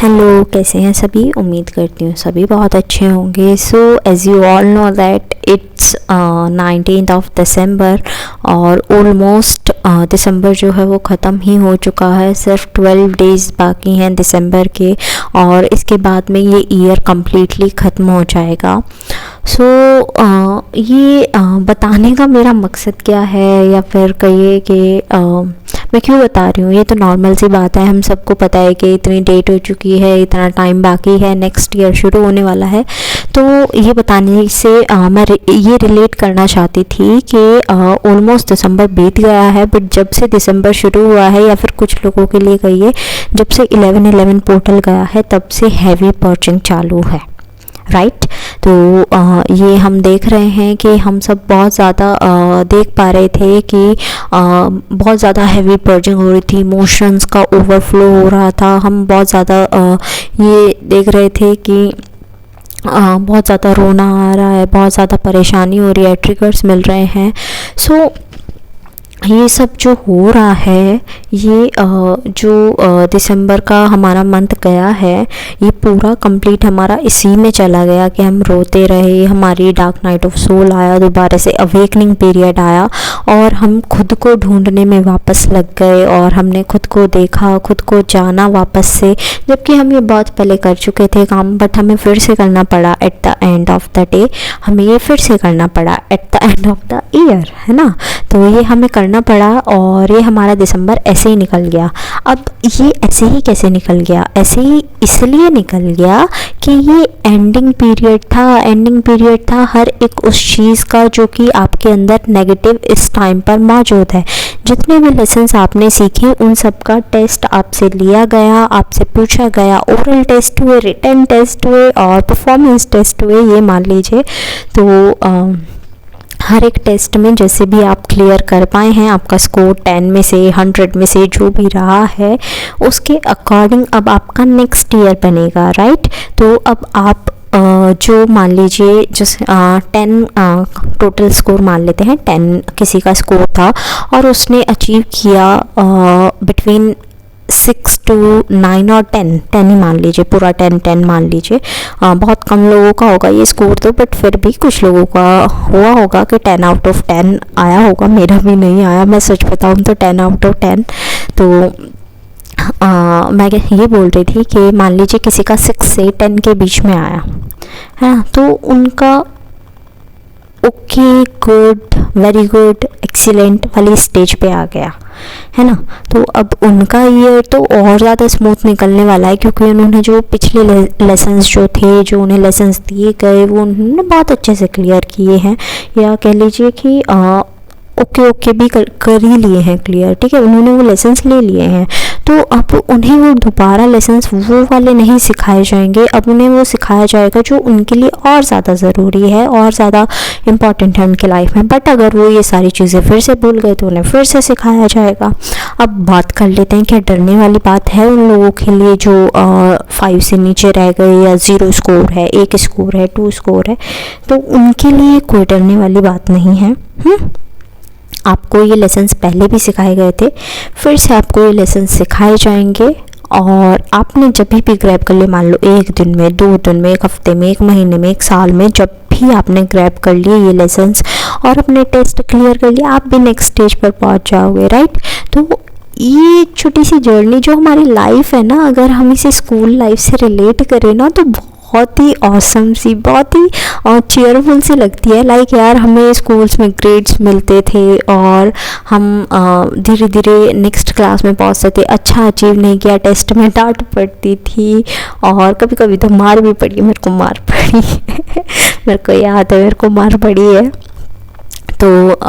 Hello, कैसे हैं सभी। उम्मीद करती हूँ सभी बहुत अच्छे होंगे। So as you all know that it's 19th of December और ऑलमोस्ट दिसंबर जो है वो ख़त्म ही हो चुका है। सिर्फ 12 डेज़ बाकी हैं दिसंबर के और इसके बाद में ये ईयर कम्प्लीटली ख़त्म हो जाएगा। सो ये बताने का मेरा मकसद क्या है, या फिर कहिए कि मैं क्यों बता रही हूँ। ये तो नॉर्मल सी बात है, हम सबको पता है कि इतनी डेट हो चुकी है, इतना टाइम बाकी है, नेक्स्ट ईयर शुरू होने वाला है। तो ये बताने से मैं ये रिलेट करना चाहती थी कि ऑलमोस्ट दिसंबर बीत गया है, बट जब से दिसंबर शुरू हुआ है, या फिर कुछ लोगों के लिए कहिए जब से 11/11 पोर्टल गया है, तब से हैवी पर्चिंग चालू है, राइट। तो ये हम देख रहे हैं कि हम सब बहुत ज़्यादा देख पा रहे थे कि बहुत ज़्यादा हैवी पर्जिंग हो रही थी, इमोशंस का ओवरफ्लो हो रहा था। हम बहुत ज़्यादा ये देख रहे थे कि बहुत ज़्यादा रोना आ रहा है, बहुत ज़्यादा परेशानी हो रही है, ट्रिगर्स मिल रहे हैं। सो ये सब जो हो रहा है, ये जो दिसंबर का हमारा मंथ गया है, ये पूरा कंप्लीट हमारा इसी में चला गया कि हम रोते रहे। हमारी डार्क नाइट ऑफ सोल आया, दोबारा से अवेकनिंग पीरियड आया और हम खुद को ढूंढने में वापस लग गए और हमने खुद को देखा, खुद को जाना वापस से। जबकि हम ये बहुत पहले कर चुके थे काम, बट हमें फिर से करना पड़ा at the end of the day. हमें ये फिर से करना पड़ा at the end of the year, है ना। तो ये हमें करना पड़ा और ये हमारा दिसंबर ऐसे ही निकल गया। अब ये ऐसे ही कैसे निकल गया? ऐसे ही इसलिए निकल गया कि ये एंडिंग पीरियड था। एंडिंग पीरियड था हर एक उस चीज़ का जो कि आपके अंदर नेगेटिव इस टाइम पर मौजूद है। जितने भी लेसन्स आपने सीखे उन सब का टेस्ट आपसे लिया गया, आपसे पूछा गया। ओरल टेस्ट हुए, रिटन टेस्ट हुए और परफॉर्मेंस टेस्ट हुए, ये मान लीजिए। तो हर एक टेस्ट में जैसे भी आप क्लियर कर पाए हैं, आपका स्कोर 10 में से 100 में से जो भी रहा है, उसके अकॉर्डिंग अब आपका नेक्स्ट ईयर बनेगा, राइट। तो अब आप जो मान लीजिए जैसे 10 टोटल स्कोर मान लेते हैं, 10 किसी का स्कोर था और उसने अचीव किया बिटवीन 6 to 9 और 10 ही मान लीजिए, पूरा 10 मान लीजिए। बहुत कम लोगों का होगा ये स्कोर तो, बट फिर भी कुछ लोगों का हुआ होगा कि 10 out of 10 आया होगा। मेरा भी नहीं आया, मैं सच बताऊँ तो 10 out of 10। तो मैं ये बोल रही थी कि मान लीजिए किसी का 6 से 10 के बीच में आया है, तो उनका okay, good, very good, excellent वाली स्टेज पे आ गया, है ना। तो अब उनका ईयर तो और ज़्यादा स्मूथ निकलने वाला है, क्योंकि उन्होंने जो पिछले लेसन्स जो थे, जो उन्हें लेसन्स दिए गए, वो उन्होंने बहुत अच्छे से क्लियर किए हैं, या कह लीजिए कि ओके भी कर ही लिए हैं क्लियर, ठीक है। उन्होंने वो लेसन्स ले लिए हैं। तो अब उन्हें वो दोबारा लेसन्स वो वाले नहीं सिखाए जाएंगे। अब उन्हें वो सिखाया जाएगा जो उनके लिए और ज़्यादा ज़रूरी है और ज़्यादा इम्पॉर्टेंट है उनके लाइफ में। बट अगर वो ये सारी चीज़ें फिर से भूल गए तो उन्हें फिर से सिखाया जाएगा। अब बात कर लेते हैं, क्या डरने वाली बात है उन लोगों के लिए जो 5 से नीचे रह गए, या 0 स्कोर है, 1 स्कोर है, 2 स्कोर है, तो उनके लिए कोई डरने वाली बात नहीं है। आपको ये लेसन्स पहले भी सिखाए गए थे, फिर से आपको ये लेसन्स सिखाए जाएंगे। और आपने जब भी ग्रैब कर लिए, मान लो 1 दिन में, 2 दिन में, 1 हफ्ते में, 1 महीने में, 1 साल में, जब भी आपने ग्रैब कर लिए ये लेसन्स और अपने टेस्ट क्लियर कर लिए, आप भी नेक्स्ट स्टेज पर पहुंच जाओगे, राइट। तो ये छोटी सी जर्नी जो हमारी लाइफ है ना, अगर हम इसे स्कूल लाइफ से रिलेट करें ना, तो बहुत ही ऑसम सी, बहुत ही चेयरफुल सी लगती है। लाइक यार, हमें स्कूल्स में ग्रेड्स मिलते थे और हम धीरे धीरे नेक्स्ट क्लास में पहुंचते थे। अच्छा अचीव नहीं किया, टेस्ट में डांट पड़ती थी और कभी कभी तो मार भी पड़ी। मेरे को मार पड़ी मेरे को याद है, मेरे को मार पड़ी है। तो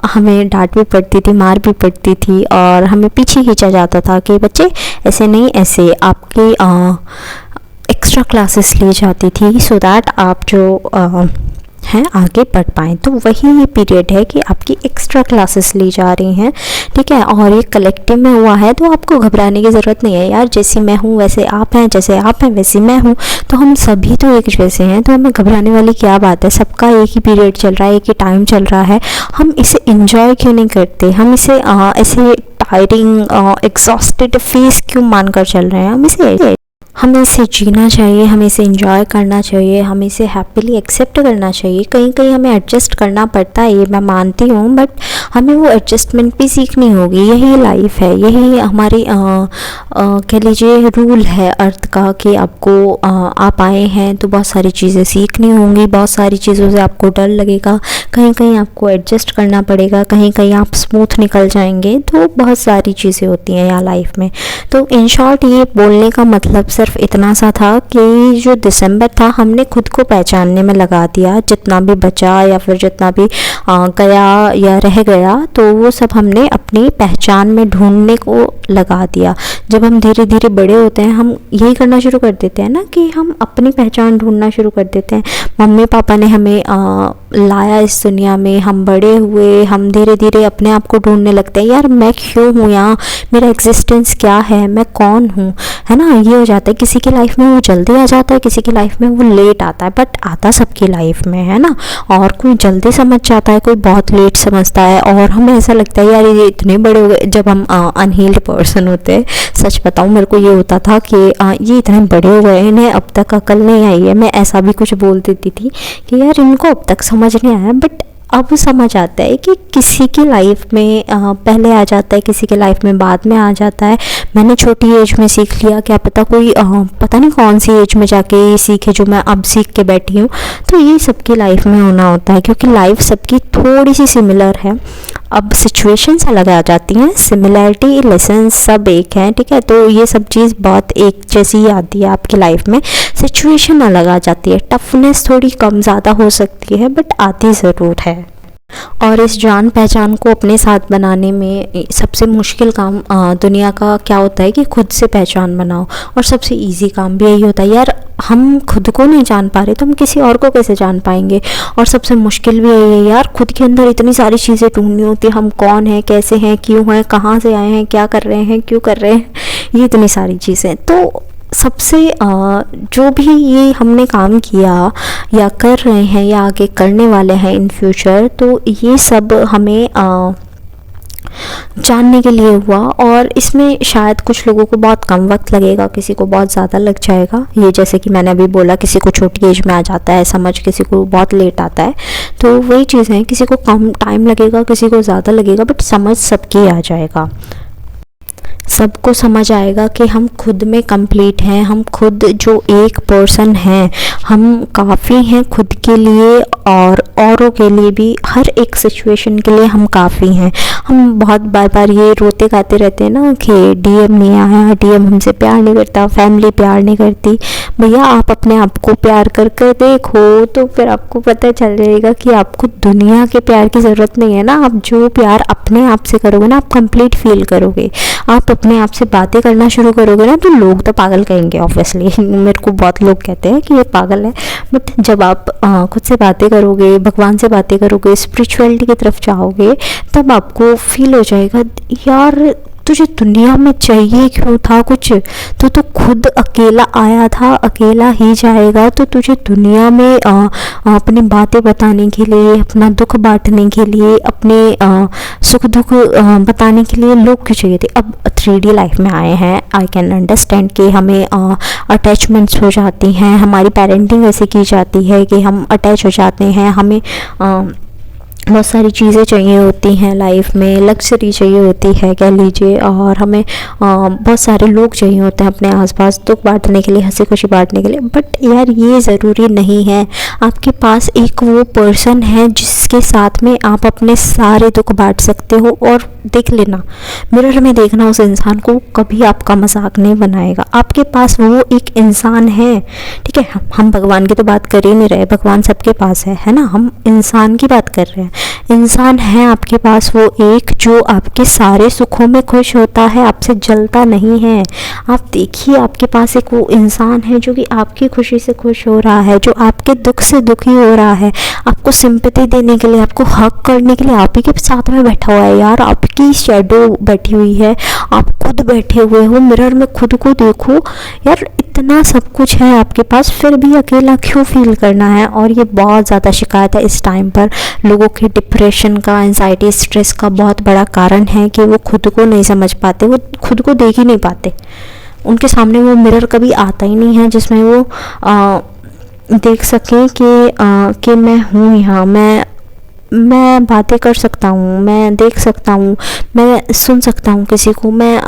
हमें डांट भी पड़ती थी, मार भी पड़ती थी और हमें पीछे खींचा जाता था कि बच्चे ऐसे नहीं, ऐसे आपकी एक्स्ट्रा क्लासेस ली जाती थी सो दैट आप जो हैं आगे बढ़ पाएँ। तो वही ये पीरियड है कि आपकी एक्स्ट्रा क्लासेस ली जा रही हैं, ठीक है। और ये कलेक्टिव में हुआ है, तो आपको घबराने की ज़रूरत नहीं है यार। जैसी मैं हूँ वैसे आप हैं, जैसे आप हैं वैसी मैं हूँ, तो हम सभी तो एक जैसे हैं। तो हमें घबराने वाली क्या बात है? सबका एक ही पीरियड चल रहा है, एक ही टाइम चल रहा है। हम इसे इंजॉय क्यों नहीं करते? हम इसे ऐसे टायरिंग, एग्जॉस्टेड फेस क्यों मानकर चल रहे हैं? हमें इसे जीना चाहिए, हमें इसे एंजॉय करना चाहिए, हमें इसे हैप्पीली एक्सेप्ट करना चाहिए। कहीं कहीं हमें एडजस्ट करना पड़ता है, ये मैं मानती हूँ, बट हमें वो एडजस्टमेंट भी सीखनी होगी। यही लाइफ है, यही हमारी कह लीजिए रूल है अर्थ का कि आपको आप आए हैं तो बहुत सारी चीज़ें सीखनी होंगी, बहुत सारी चीज़ों से आपको डर लगेगा, कहीं कहीं आपको एडजस्ट करना पड़ेगा, कहीं कहीं आप स्मूथ निकल जाएंगे। तो बहुत सारी चीज़ें होती हैं यहाँ लाइफ में। तो इन शॉर्ट ये बोलने का मतलब सिर्फ इतना सा था कि जो दिसंबर था हमने खुद को पहचानने में लगा दिया, जितना भी बचा या फिर जितना भी गया या रह गया, तो वो सब हमने अपनी पहचान में ढूंढने को लगा दिया। जब हम धीरे धीरे बड़े होते हैं हम यही करना शुरू कर देते हैं ना कि हम अपनी पहचान ढूंढना शुरू कर देते हैं। मम्मी पापा ने हमें लाया इस दुनिया में, हम बड़े हुए, हम धीरे धीरे अपने आप को ढूंढने लगते हैं, यार मैं क्यों हूँ यहाँ, मेरा एग्जिस्टेंस क्या है, मैं कौन हूँ, है ना। ये हो जाता है, किसी की लाइफ में वो जल्दी आ जाता है, किसी की लाइफ में वो लेट आता है, बट आता सबकी लाइफ में है ना। और कोई जल्दी समझ जाता है, कोई बहुत लेट समझता है, और हमें ऐसा लगता है यार ये इतने बड़े हो गए। जब हम अनहील्ड पर्सन होते हैं, सच बताऊँ मेरे को ये होता था कि ये इतने बड़े हो गए, इन्हें अब तक अकल नहीं आई है। मैं ऐसा भी कुछ बोल देती थी कि यार इनको अब तक समझ नहीं आया, बट अब समझ आता है कि किसी की लाइफ में पहले आ जाता है, किसी की लाइफ में बाद में आ जाता है। मैंने छोटी एज में सीख लिया, क्या पता कोई पता नहीं कौन सी एज में जाके सीखे जो मैं अब सीख के बैठी हूँ। तो ये सबकी लाइफ में होना होता है, क्योंकि लाइफ सबकी थोड़ी सी सिमिलर है। अब सिचुएशंस अलग आ जाती हैं, सिमिलैरिटी लेसन सब एक हैं, ठीक है। तो ये सब चीज़ बहुत एक जैसी ही आती है आपकी लाइफ में, सिचुएशन अलग आ जाती है, टफनेस थोड़ी कम ज़्यादा हो सकती है, बट आती ज़रूर है। और इस जान पहचान को अपने साथ बनाने में सबसे मुश्किल काम दुनिया का क्या होता है कि खुद से पहचान बनाओ, और सबसे इजी काम भी यही होता है। यार हम खुद को नहीं जान पा रहे तो हम किसी और को कैसे जान पाएंगे। और सबसे मुश्किल भी यही है यार, खुद के अंदर इतनी सारी चीज़ें ढूंढनी होती है, हम कौन हैं, कैसे हैं, क्यों हैं, कहाँ से आए हैं, क्या कर रहे हैं, क्यों कर रहे हैं, ये इतनी सारी चीज़ें। तो सबसे जो भी ये हमने काम किया या कर रहे हैं या आगे करने वाले हैं इन फ्यूचर, तो ये सब हमें जानने के लिए हुआ। और इसमें शायद कुछ लोगों को बहुत कम वक्त लगेगा, किसी को बहुत ज़्यादा लग जाएगा। ये जैसे कि मैंने अभी बोला, किसी को छोटी एज में आ जाता है समझ, किसी को बहुत लेट आता है। तो वही चीज़ है, किसी को कम टाइम लगेगा, किसी को ज़्यादा लगेगा, बट समझ सबकी आ जाएगा। सबको समझ आएगा कि हम खुद में कंप्लीट हैं, हम खुद जो एक पर्सन हैं, हम काफ़ी हैं खुद के लिए और औरों के लिए भी। हर एक सिचुएशन के लिए हम काफ़ी हैं। हम बहुत बार बार ये रोते गाते रहते हैं ना कि डीएम नहीं आया, डीएम हमसे प्यार नहीं करता, फैमिली प्यार नहीं करती। भैया आप अपने आप को प्यार कर कर देखो, तो फिर आपको पता चल जाएगा कि आपको दुनिया के प्यार की ज़रूरत नहीं है ना। आप जो प्यार अपने आप से करोगे ना, आप कंप्लीट फील करोगे। आप अपने आप से बातें करना शुरू करोगे ना, तो लोग तो पागल कहेंगे ऑब्वियसली। मेरे को बहुत लोग कहते हैं कि ये पागल है, बट जब आप खुद से बातें करोगे, भगवान से बातें करोगे, स्पिरिचुअलिटी की तरफ जाओगे, तब आपको फील हो जाएगा यार तुझे दुनिया में चाहिए क्यों था कुछ, तो खुद अकेला आया था, अकेला ही जाएगा। तो तुझे दुनिया में अपनी बातें बताने के लिए, अपना दुख बांटने के लिए, अपने सुख दुख बताने के लिए लोग क्यों चाहिए थे। अब 3D लाइफ में आए हैं, आई कैन अंडरस्टैंड कि हमें अटैचमेंट्स हो जाती हैं, हमारी पेरेंटिंग ऐसे की जाती है कि हम अटैच हो जाते हैं, हमें बहुत सारी चीज़ें चाहिए होती हैं लाइफ में, लग्जरी चाहिए होती है कह लीजिए, और हमें बहुत सारे लोग चाहिए होते हैं अपने आसपास दुख बांटने के लिए, हंसी खुशी बांटने के लिए। बट यार ये ज़रूरी नहीं है। आपके पास एक वो पर्सन है जिसके साथ में आप अपने सारे दुख बांट सकते हो। और देख लेना, मिरर में देखना उस इंसान को, कभी आपका मजाक नहीं बनाएगा। आपके पास वो एक इंसान है, ठीक है। हम भगवान की तो बात कर ही नहीं रहे, भगवान सबके पास है ना। हम इंसान की बात कर रहे हैं। इंसान है आपके पास वो एक, जो आपके सारे सुखों में खुश होता है, आपसे जलता नहीं है। आप देखिए, आपके पास एक वो इंसान है जो कि आपकी खुशी से खुश हो रहा है, जो आपके दुख से दुखी हो रहा है, आपको सिंपैथी देने के लिए, आपको हक करने के लिए आप ही के साथ में बैठा हुआ है। यार आपकी शैडो बैठी हुई है, आप खुद बैठे हुए हो, मिरर में खुद को देखो यार, इतना सब कुछ है आपके पास, फिर भी अकेला क्यों फील करना है। और ये बहुत ज़्यादा शिकायत है इस टाइम पर लोगों के, डिप्रेशन का, एंजाइटी, स्ट्रेस का बहुत बड़ा कारण है कि वो खुद को नहीं समझ पाते, वो खुद को देख ही नहीं पाते। उनके सामने वो मिरर कभी आता ही नहीं है जिसमें वो देख सकें कि मैं हूँ यहाँ, मैं बातें कर सकता हूँ, मैं देख सकता हूँ, मैं सुन सकता हूँ किसी को, मैं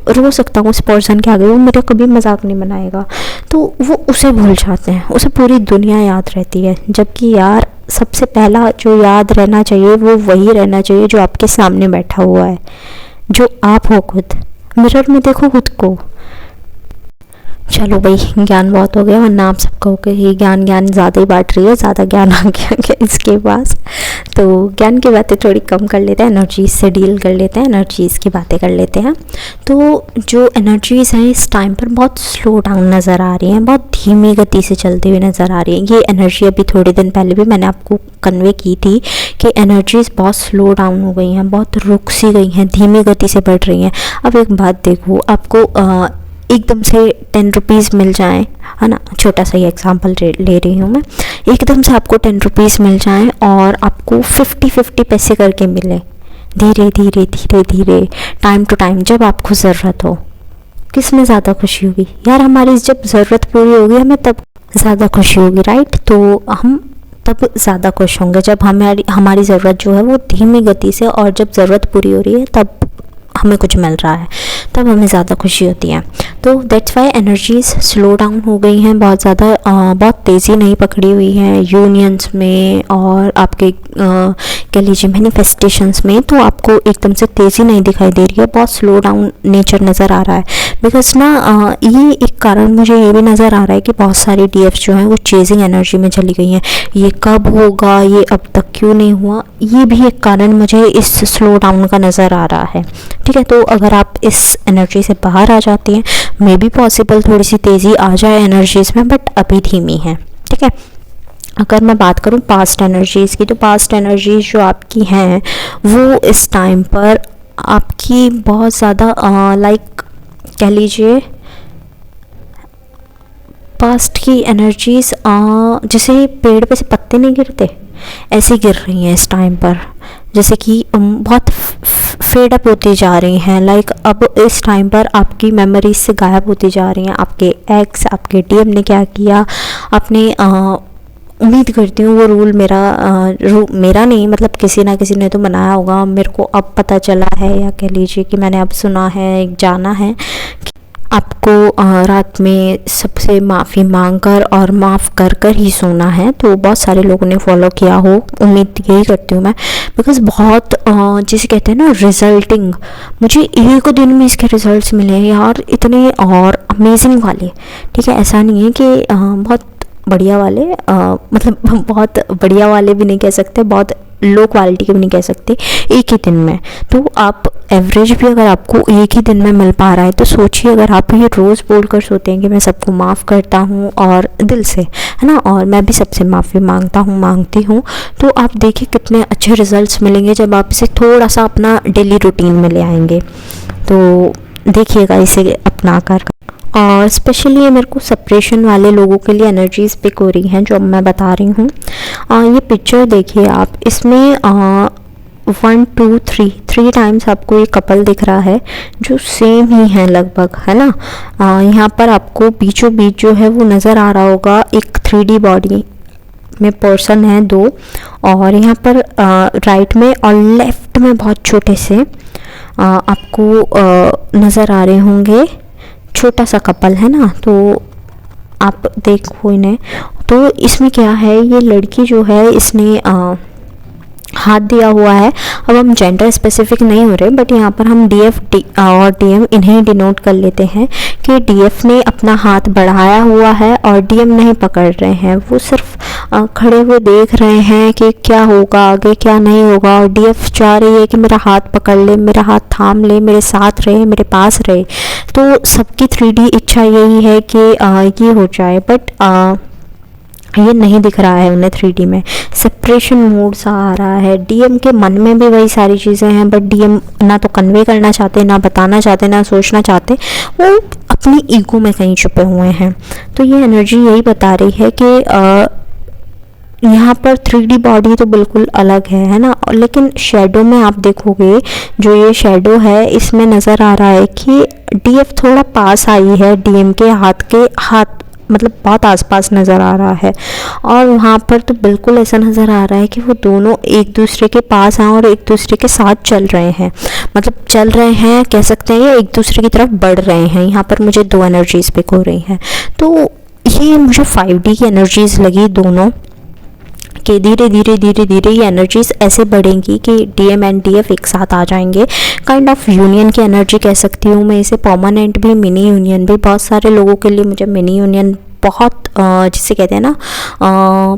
रो सकता हूँ उस पर्सन के आगे, वो मेरा कभी मजाक नहीं बनाएगा। तो वो उसे भूल जाते हैं, उसे पूरी दुनिया याद रहती है। जबकि यार सबसे पहला जो याद रहना चाहिए वो वही रहना चाहिए जो आपके सामने बैठा हुआ है, जो आप हो खुद। मिरर में देखो खुद को। चलो भाई, ज्ञान बहुत हो गया, वरना आप सब कहोगे ये ज्ञान ज़्यादा ही बांट रही है, ज़्यादा ज्ञान आ गया क्या इसके पास। तो ज्ञान की बातें थोड़ी कम कर लेते हैं, एनर्जीज से डील कर लेते हैं, एनर्जीज़ की बातें कर लेते हैं। तो जो एनर्जीज़ हैं इस टाइम पर बहुत स्लो डाउन नज़र आ रही हैं, बहुत धीमी गति से चलती हुई नज़र आ रही है। ये एनर्जी अभी थोड़े दिन पहले भी मैंने आपको कन्वे की थी कि एनर्जीज़ बहुत स्लो डाउन हो गई हैं, बहुत रुक सी गई हैं, धीमी गति से बढ़ रही हैं। अब एक बात देखो, आपको एकदम से 10 रुपीज़ मिल जाएँ, है ना, छोटा सा ही एग्जांपल ले रही हूँ मैं, एकदम से आपको 10 रुपीज़ मिल जाएँ और आपको 50-50 पैसे करके मिले, धीरे धीरे धीरे धीरे, टाइम टू टाइम, जब आपको ज़रूरत हो, किस में ज़्यादा खुशी होगी यार? हमारी जब ज़रूरत पूरी होगी हमें तब ज़्यादा खुशी होगी, राइट? तो हम तब ज़्यादा खुश होंगे जब हमारी ज़रूरत जो है वो धीमी गति से, और जब ज़रूरत पूरी हो रही है तब हमें कुछ मिल रहा है, तब हमें ज़्यादा खुशी होती है। तो that's why energies slow down हो गई हैं, बहुत ज़्यादा, बहुत तेज़ी नहीं पकड़ी हुई हैं यूनियंस में और आपके कह लीजिए मैनिफेस्टेशंस में। तो आपको एकदम से तेज़ी नहीं दिखाई दे रही है, बहुत स्लो डाउन नेचर नज़र आ रहा है। बिकॉज ना ये एक कारण मुझे ये भी नज़र आ रहा है कि बहुत सारी डीएफ जो हैं वो चेजिंग एनर्जी में चली गई हैं। ये कब होगा, ये अब तक क्यों नहीं हुआ, ये भी एक कारण मुझे इस स्लो डाउन का नज़र आ रहा है। ठीक है, तो अगर आप इस एनर्जी से बाहर आ जाती हैं, मे बी पॉसिबल थोड़ी सी तेज़ी आ जाए एनर्जीज़ में, बट अभी धीमी है। ठीक है, अगर मैं बात करूं पास्ट एनर्जीज़ की, तो पास्ट एनर्जीज जो आपकी हैं वो इस टाइम पर आपकी बहुत ज़्यादा लाइक कह लीजिए पास्ट की एनर्जीज़ जैसे पेड़ पे से पत्ते नहीं गिरते ऐसे गिर रही हैं इस टाइम पर, जैसे कि बहुत फेड अप होती जा रही हैं। लाइक अब इस टाइम पर आपकी मेमोरीज से गायब होती जा रही हैं। आपके एक्स, आपके डीएम ने क्या किया, आपने उम्मीद करती हूँ वो रूल मेरा नहीं, मतलब किसी ना किसी ने तो बनाया होगा, मेरे को अब पता चला है, या कह लीजिए कि मैंने अब सुना है, जाना है कि आपको रात में सबसे माफ़ी मांगकर और माफ़ कर कर ही सोना है। तो बहुत सारे लोगों ने फॉलो किया हो, उम्मीद यही करती हूँ मैं, बिकॉज बहुत जिसे कहते हैं ना रिजल्टिंग, मुझे एक दिन में इसके रिजल्ट्स मिले हैं यार, इतने और अमेजिंग वाले। ठीक है, ऐसा नहीं है कि बहुत बढ़िया वाले, मतलब बहुत बढ़िया वाले भी नहीं कह सकते, बहुत लो क्वालिटी के भी नहीं कह सकते, एक ही दिन में। तो आप एवरेज भी अगर आपको एक ही दिन में मिल पा रहा है, तो सोचिए अगर आप ये रोज़ बोल कर सोते हैं कि मैं सबको माफ़ करता हूँ और दिल से, है ना, और मैं भी सबसे माफ़ी मांगती हूँ, तो आप देखिए कितने अच्छे रिजल्ट्स मिलेंगे जब आप इसे थोड़ा सा अपना डेली रूटीन में ले आएंगे। तो देखिएगा इसे अपना कर। और स्पेशली ये मेरे को सेपरेशन वाले लोगों के लिए एनर्जीज पिक हो रही हैं जो अब मैं बता रही हूँ। ये पिक्चर देखिए आप, इसमें 1 2 3 टाइम्स आपको ये कपल दिख रहा है जो सेम ही है लगभग, है ना। यहाँ पर आपको बीचों बीच जो है वो नज़र आ रहा होगा एक 3D बॉडी में पर्सन है 2, और यहाँ पर राइट में और लेफ्ट में बहुत छोटे से आपको नज़र आ रहे होंगे, छोटा सा कपल है ना। तो आप देखो इन्हें, तो इसमें क्या है, ये लड़की जो है इसने हाथ दिया हुआ है। अब हम जेंडर स्पेसिफिक नहीं हो रहे, बट यहाँ पर हम डीएफ और डीएम इन्हें डिनोट कर लेते हैं कि डीएफ ने अपना हाथ बढ़ाया हुआ है और डीएम नहीं पकड़ रहे हैं, वो सिर्फ खड़े हुए देख रहे हैं कि क्या होगा आगे, क्या नहीं होगा। और डीएफ चाह रही है कि मेरा हाथ पकड़ ले, मेरा हाथ थाम ले, मेरे साथ रहे, मेरे पास रहे। तो सबकी 3D इच्छा यही है कि ये हो जाए, बट ये नहीं दिख रहा है उन्हें 3D में, सेपरेशन मोड सा आ रहा है। डीएम के मन में भी वही सारी चीज़ें हैं, बट डीएम ना तो कन्वे करना चाहते, ना बताना चाहते, ना सोचना चाहते, वो अपनी ईगो में कहीं छुपे हुए हैं। तो ये एनर्जी यही बता रही है कि यहाँ पर 3D बॉडी तो बिल्कुल अलग है ना, लेकिन शेडो में आप देखोगे जो ये शेडो है इसमें नज़र आ रहा है कि डीएफ थोड़ा पास आई है, डीएम के हाथ मतलब बहुत आसपास नज़र आ रहा है। और वहाँ पर तो बिल्कुल ऐसा नज़र आ रहा है कि वो दोनों एक दूसरे के पास हैं और एक दूसरे के साथ चल रहे हैं, मतलब चल रहे हैं कह सकते हैं, या एक दूसरे की तरफ बढ़ रहे हैं। यहाँ पर मुझे दो एनर्जीज़ पिक हो रही हैं, तो ये मुझे 5D की एनर्जीज़ लगी दोनों, कि धीरे धीरे ये एनर्जीज ऐसे बढ़ेंगी कि डीएम एंड डीएफ एक साथ आ जाएंगे। काइंड ऑफ यूनियन की एनर्जी कह सकती हूँ मैं इसे, परमानेंट भी, मिनी यूनियन भी। बहुत सारे लोगों के लिए मुझे मिनी यूनियन बहुत जिसे कहते हैं ना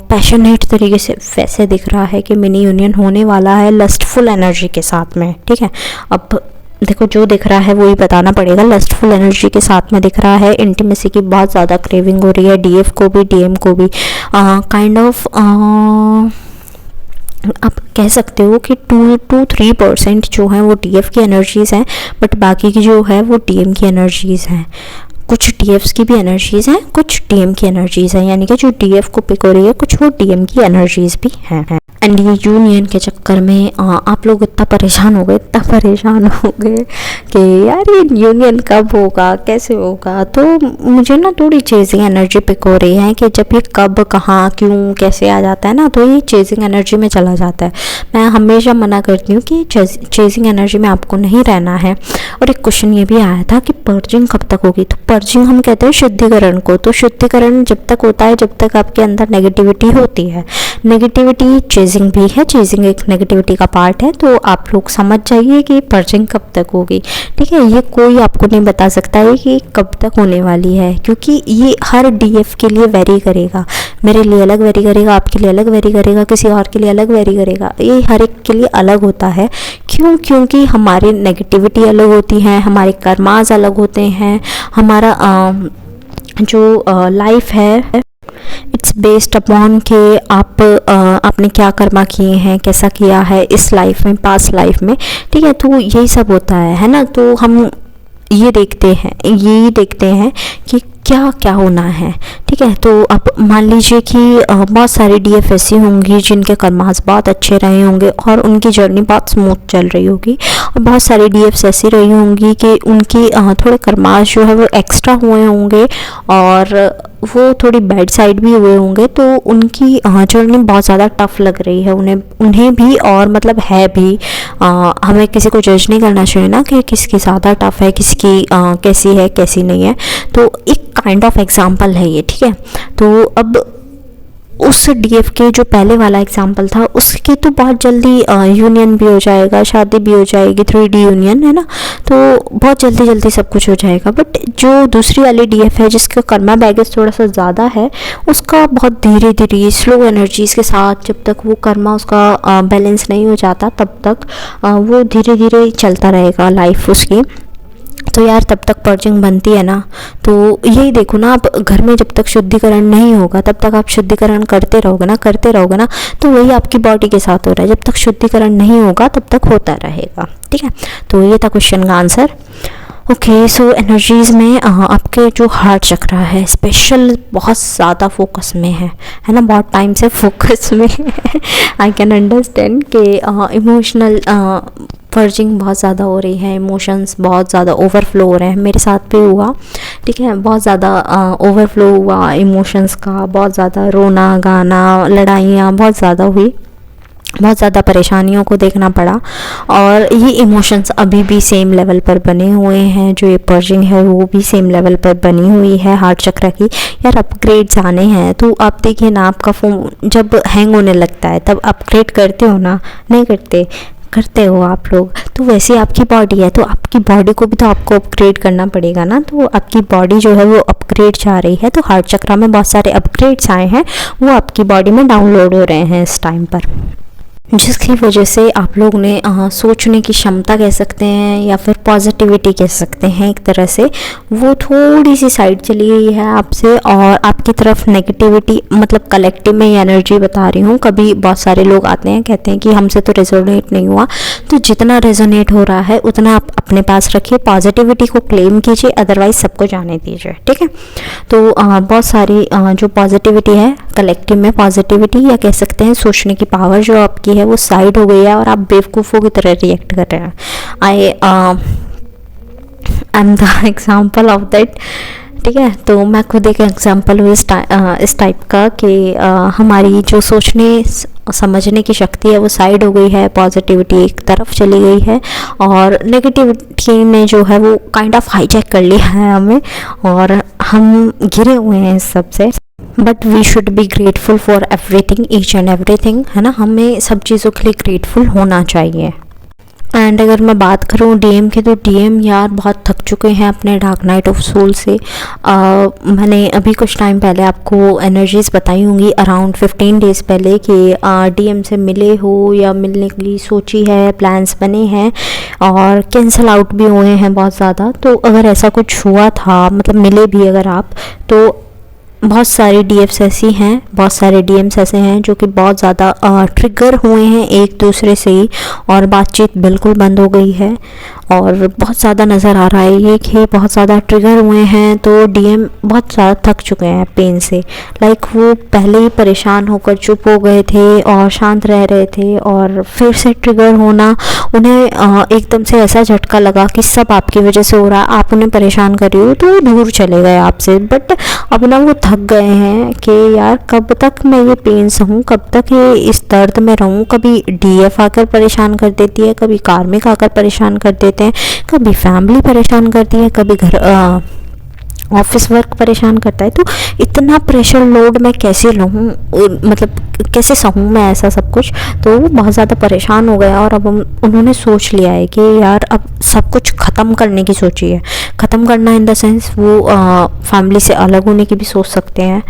पैशनेट तरीके से वैसे दिख रहा है कि मिनी यूनियन होने वाला है लस्टफुल एनर्जी के साथ में, ठीक है। अब देखो जो दिख रहा है वो ही बताना पड़ेगा, लस्टफुल एनर्जी के साथ में दिख रहा है, इंटीमेसी की बहुत ज़्यादा क्रेविंग हो रही है डीएफ को भी डीएम को भी। काइंड ऑफ आप कह सकते हो कि 2-3% जो है वो डीएफ की एनर्जीज़ हैं, बट बाकी की जो है वो डीएम की एनर्जीज़ हैं। कुछ डीएफ्स की भी एनर्जीज़ हैं, कुछ डीएम की एनर्जीज़ हैं, यानी कि जो डीएफ को पिक हो रही है कुछ वो डीएम की एनर्जीज़ भी हैं। एंड ये यूनियन के चक्कर में आप लोग इतना परेशान हो गए कि यार ये यूनियन कब होगा, कैसे होगा। तो मुझे ना थोड़ी चेजिंग एनर्जी पिक हो रही है कि जब ये कब, कहाँ, क्यों, कैसे आ जाता है ना, तो ये चेजिंग एनर्जी में चला जाता है। मैं हमेशा मना करती हूँ कि चेजिंग एनर्जी में आपको नहीं रहना है। और एक क्वेश्चन ये भी आया था कि पर्जिंग कब तक होगी, तो पर्जिंग हम कहते हैं शुद्धिकरण को। तो शुद्धिकरण जब तक होता है जब तक आपके अंदर नेगेटिविटी होती है। नेगेटिविटी चेजिंग भी है, चेजिंग एक नेगेटिविटी का पार्ट है। तो आप लोग समझ जाइए कि पर्जिंग कब तक होगी, ठीक है। ये कोई आपको नहीं बता सकता है कि कब तक होने वाली है, क्योंकि ये हर डीएफ के लिए वेरी करेगा। मेरे लिए अलग वेरी करेगा, आपके लिए अलग वेरी करेगा, किसी और के लिए अलग वेरी करेगा। ये हर एक के लिए अलग होता है। क्यों? क्योंकि हमारी नेगेटिविटी अलग होती है, हमारे कर्मास अलग होते हैं, हमारा जो लाइफ है इट्स बेस्ड अपॉन कि आपने क्या कर्मा किए हैं, कैसा किया है इस लाइफ में, पास्ट लाइफ में, ठीक है। तो यही सब होता है ना। तो हम ये देखते हैं कि क्या क्या होना है, ठीक है। तो अब मान लीजिए कि बहुत सारी डीएफ ऐसी होंगी जिनके कर्मास बहुत अच्छे रहे होंगे और उनकी जर्नी बहुत स्मूथ चल रही होगी, और बहुत सारी डीएफ ऐसी रही होंगी कि उनकी थोड़े कर्मास जो है वो एक्स्ट्रा हुए होंगे और वो थोड़ी बैड साइड भी हुए होंगे। तो उनकी जर्नी बहुत ज़्यादा टफ लग रही है उन्हें भी, और मतलब है भी। हमें किसी को जज नहीं करना चाहिए ना कि किसकी ज़्यादा टफ है, किसकी कैसी है कैसी नहीं है। तो एक काइंड ऑफ एग्जाम्पल है ये, ठीक है। तो अब उस डीएफ के जो पहले वाला एग्जाम्पल था उसकी तो बहुत जल्दी यूनियन भी हो जाएगा, शादी भी हो जाएगी, 3D यूनियन है ना, तो बहुत जल्दी सब कुछ हो जाएगा। बट जो दूसरी वाली डीएफ है जिसका कर्मा बैगेज थोड़ा सा ज़्यादा है, उसका बहुत धीरे स्लो एनर्जीज़ के साथ, जब तक वो कर्मा उसका बैलेंस नहीं हो जाता तब तक वो धीरे चलता रहेगा लाइफ उसकी। तो यार तब तक पर्जिंग बनती है ना। तो यही देखो ना, आप घर में जब तक शुद्धिकरण नहीं होगा तब तक आप शुद्धिकरण करते रहोगे ना, तो वही आपकी बॉडी के साथ हो रहा है। जब तक शुद्धिकरण नहीं होगा तब तक होता रहेगा, ठीक है। तो ये था क्वेश्चन का आंसर। ओके, सो एनर्जीज़ में आपके जो हार्ट चक्र है स्पेशल बहुत ज़्यादा फोकस में है ना, बहुत टाइम से फोकस में है। आई कैन अंडरस्टैंड कि इमोशनल पर्जिंग बहुत ज़्यादा हो रही है, इमोशंस बहुत ज़्यादा ओवरफ्लो हो रहे हैं। मेरे साथ भी हुआ, ठीक है, बहुत ज़्यादा ओवरफ्लो हुआ इमोशंस का, बहुत ज़्यादा रोना गाना, लड़ाइयाँ बहुत ज़्यादा हुई, बहुत ज़्यादा परेशानियों को देखना पड़ा। और ये इमोशंस अभी भी सेम लेवल पर बने हुए हैं, जो ये पर्जिंग है वो भी सेम लेवल पर बनी हुई है हार्ट चक्र की। यार अपग्रेड्स आने हैं, तो आप देखिए ना, आपका फ़ोन जब हैंग होने लगता है तब अपग्रेड करते हो ना, नहीं करते हो आप लोग। तो वैसे आपकी बॉडी है, तो आपकी बॉडी को भी तो आपको अपग्रेड करना पड़ेगा ना। तो आपकी बॉडी जो है वो अपग्रेड जा रही है, तो हार्ट चक्र में बहुत सारे अपग्रेड्स आए हैं, वो आपकी बॉडी में डाउनलोड हो रहे हैं इस टाइम पर, जिसकी वजह से आप लोग ने सोचने की क्षमता कह सकते हैं या फिर पॉजिटिविटी कह सकते हैं एक तरह से, वो थोड़ी सी साइड चली गई है आपसे, और आपकी तरफ नेगेटिविटी, मतलब कलेक्टिव में ये एनर्जी बता रही हूँ। कभी बहुत सारे लोग आते हैं कहते हैं कि हमसे तो रेजोनेट नहीं हुआ, तो जितना रेजोनेट हो रहा है उतना आप अपने पास रखिए, पॉजिटिविटी को क्लेम कीजिए, अदरवाइज सबको जाने दीजिए, ठीक है। तो बहुत सारी जो पॉजिटिविटी है, कलेक्टिव में पॉजिटिविटी या कह सकते हैं सोचने की पावर जो आपकी है वो साइड हो गई है और आप बेवकूफ़ों की तरह रिएक्ट कर रहे हैं। I am the example of that. ठीक है, तो मैं खुद एक एग्जाम्पल हूँ इस टाइप का कि हमारी जो सोचने समझने की शक्ति है वो साइड हो गई है, पॉजिटिविटी एक तरफ चली गई है और नेगेटिविटी ने जो है वो काइंड ऑफ हाईजैक कर लिया है हमें और हम घिरे हुए हैं इस सब से। But we should be grateful for everything, each and everything, है ना। हमें सब चीज़ों के लिए ग्रेटफुल होना चाहिए। एंड अगर मैं बात करूँ डीएम की, तो डीएम यार बहुत थक चुके हैं अपने डार्क नाइट ऑफ सोल से। मैंने अभी कुछ टाइम पहले आपको एनर्जीज बताई होंगी, अराउंड 15 डेज़ पहले, कि डीएम से मिले हो या मिलने के लिए सोची है, प्लान्स बने हैं और कैंसिल आउट भी हुए हैं बहुत ज़्यादा। तो अगर ऐसा कुछ हुआ था, मतलब मिले भी अगर आप, तो बहुत सारे डीएफ्स ऐसी हैं, बहुत सारे डीएम्स ऐसे हैं जो कि बहुत ज़्यादा ट्रिगर हुए हैं एक दूसरे से ही और बातचीत बिल्कुल बंद हो गई है। और बहुत ज़्यादा नज़र आ रहा है ये कि बहुत ज़्यादा ट्रिगर हुए हैं, तो डीएम बहुत ज़्यादा थक चुके हैं पेन से। लाइक वो पहले ही परेशान होकर चुप हो गए थे और शांत रह रहे थे और फिर से ट्रिगर होना, उन्हें एकदम से ऐसा झटका लगा कि सब आपकी वजह से हो रहा है, आप उन्हें परेशान कर रही हो, तो वो दूर चले गए आपसे। बट अब ना वो थक गए हैं कि यार कब तक मैं ये पेन सहूँ, कब तक ये इस दर्द में रहूँ। कभी डीएफ आकर परेशान कर देती है, कभी कार्मिक आकर परेशान कर देते हैं, कभी फैमिली परेशान करती है, कभी घर ऑफिस वर्क परेशान करता है। तो इतना प्रेशर लोड मैं कैसे लूँ, मतलब कैसे सहूँ मैं ऐसा सब कुछ। तो वो बहुत ज़्यादा परेशान हो गया और अब उन्होंने सोच लिया है कि यार अब सब कुछ ख़त्म करने की सोची है। ख़त्म करना इन द सेंस वो फैमिली से अलग होने की भी सोच सकते हैं,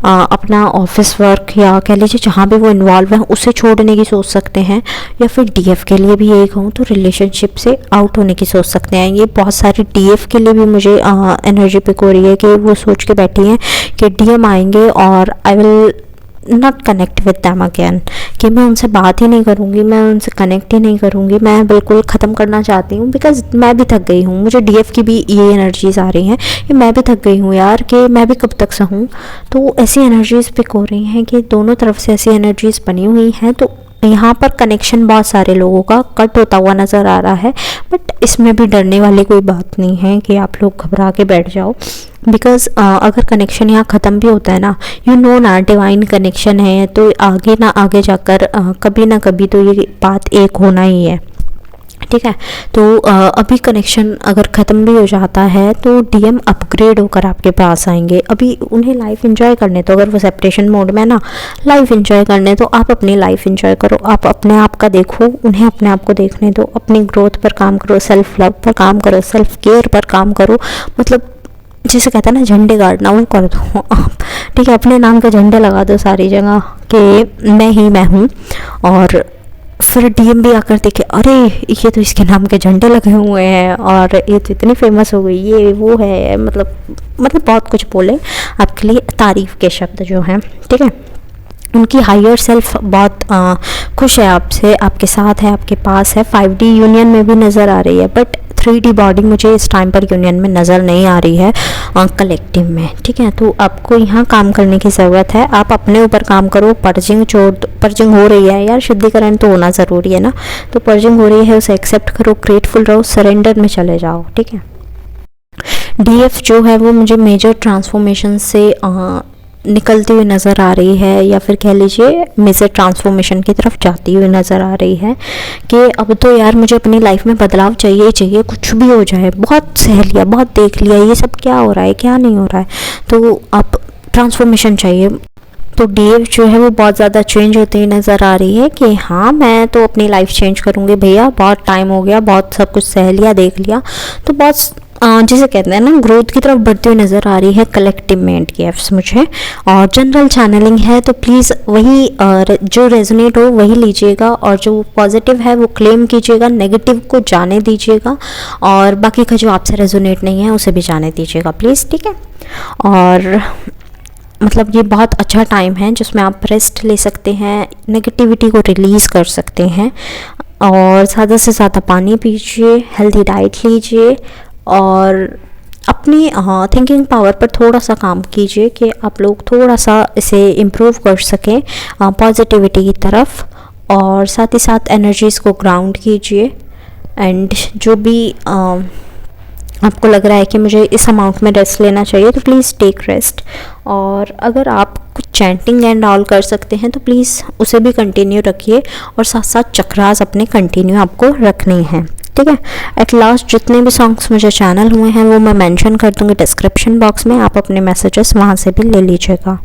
अपना ऑफिस वर्क या कह लीजिए जहाँ भी वो इन्वॉल्व है उसे छोड़ने की सोच सकते हैं, या फिर डीएफ के लिए भी यही कहूँ तो रिलेशनशिप से आउट होने की सोच सकते हैं। ये बहुत सारी डीएफ के लिए भी मुझे एनर्जी पिक हो रही है कि वो सोच के बैठी हैं कि डीएम आएंगे और I will not connect with them again, कि मैं उनसे बात ही नहीं करूँगी, मैं उनसे कनेक्ट ही नहीं करूँगी, मैं बिल्कुल ख़त्म करना चाहती हूँ। बिकॉज मैं भी थक गई हूँ, मुझे डीएफ की भी ये एनर्जीज आ रही हैं कि मैं भी थक गई हूँ यार, कि मैं भी कब तक सहूँ। तो ऐसी एनर्जीज पिक हो रही हैं कि दोनों तरफ से ऐसी एनर्जीज बनी हुई हैं। तो यहाँ पर कनेक्शन बहुत सारे लोगों का कट होता हुआ नज़र आ रहा है, बट इसमें भी डरने वाली कोई बात नहीं है कि आप लोग घबरा के बैठ जाओ। बिकॉज अगर कनेक्शन यहाँ ख़त्म भी होता है ना, यू नो ना, डिवाइन कनेक्शन है, तो आगे ना आगे जाकर कभी ना कभी तो ये बात एक होना ही है। ठीक है, तो अभी कनेक्शन अगर ख़त्म भी हो जाता है तो डीएम अपग्रेड होकर आपके पास आएंगे। अभी उन्हें लाइफ एंजॉय करने, तो अगर वो सेपरेशन मोड में ना लाइफ एंजॉय करने, तो आप अपनी लाइफ एंजॉय करो, आप अपने आप का देखो, उन्हें अपने आप को देखने दो, अपनी ग्रोथ पर काम करो, सेल्फ लव पर काम करो, सेल्फ केयर पर काम करो। मतलब जिसे कहते हैं ना झंडे गाड़ना, वो कर दो आप। ठीक है, अपने नाम के झंडे लगा दो सारी जगह कि मैं ही मैं हूँ। और फिर डीएम भी आकर देखे, अरे ये तो इसके नाम के झंडे लगे हुए हैं और ये तो इतनी फेमस हो गई, ये वो है, मतलब बहुत कुछ बोले आपके लिए तारीफ़ के शब्द जो हैं। ठीक है, उनकी हायर सेल्फ बहुत खुश है आपसे, आपके साथ है, आपके पास है। 5D यूनियन में भी नज़र आ रही है, बट 3D बॉडी मुझे इस टाइम पर यूनियन में नज़र नहीं आ रही है कलेक्टिव में। ठीक है, तो आपको यहाँ काम करने की ज़रूरत है, आप अपने ऊपर काम करो। पर्जिंग हो रही है यार, शुद्धिकरण तो होना ज़रूरी है ना, तो पर्जिंग हो रही है, उसे एक्सेप्ट करो, ग्रेटफुल रहो, सरेंडर में चले जाओ। ठीक है, डीएफ जो है वो मुझे मेजर ट्रांसफॉर्मेशन से निकलती हुई नज़र आ रही है, या फिर कह लीजिए मेजर ट्रांसफॉर्मेशन की तरफ जाती हुई नज़र आ रही है कि अब तो यार मुझे अपनी लाइफ में बदलाव चाहिए चाहिए, कुछ भी हो जाए। बहुत सह लिया, बहुत देख लिया, ये सब क्या हो रहा है, क्या नहीं हो रहा है, तो अब ट्रांसफॉर्मेशन चाहिए। तो डीएफ जो है वो बहुत ज़्यादा चेंज होती हुई नज़र आ रही है कि हाँ मैं तो अपनी लाइफ चेंज करूँगी भैया, बहुत टाइम हो गया, बहुत सब कुछ सह लिया, देख लिया। तो बहुत जिसे कहते हैं ना ग्रोथ की तरफ बढ़ती हुई नज़र आ रही है कलेक्टिव में डीएफ्स मुझे। और जनरल चैनलिंग है, तो प्लीज़ वही जो रेजोनेट हो वही लीजिएगा, और जो पॉजिटिव है वो क्लेम कीजिएगा, नेगेटिव को जाने दीजिएगा, और बाकी का जो आपसे रेजोनेट नहीं है उसे भी जाने दीजिएगा प्लीज़। ठीक है, और मतलब ये बहुत अच्छा टाइम है जिसमें आप रेस्ट ले सकते हैं, नेगेटिविटी को रिलीज़ कर सकते हैं, और ज़्यादा से ज़्यादा पानी पीजिए, हेल्दी डाइट लीजिए, और अपनी थिंकिंग पावर पर थोड़ा सा काम कीजिए कि आप लोग थोड़ा सा इसे इम्प्रूव कर सकें पॉजिटिविटी की तरफ, और साथ ही साथ एनर्जीज़ को ग्राउंड कीजिए। एंड जो भी आपको लग रहा है कि मुझे इस अमाउंट में रेस्ट लेना चाहिए तो प्लीज़ टेक रेस्ट। और अगर आप कुछ चैंटिंग एंड ऑल कर सकते हैं तो प्लीज़ उसे भी कंटिन्यू रखिए, और साथ साथ चक्रास अपने कंटिन्यू आपको रखने हैं, ठीक है। एट लास्ट जितने भी सॉन्ग्स मुझे चैनल हुए हैं वो मैं मेंशन कर दूँगी डिस्क्रिप्शन बॉक्स में, आप अपने मैसेजेस वहाँ से भी ले लीजिएगा।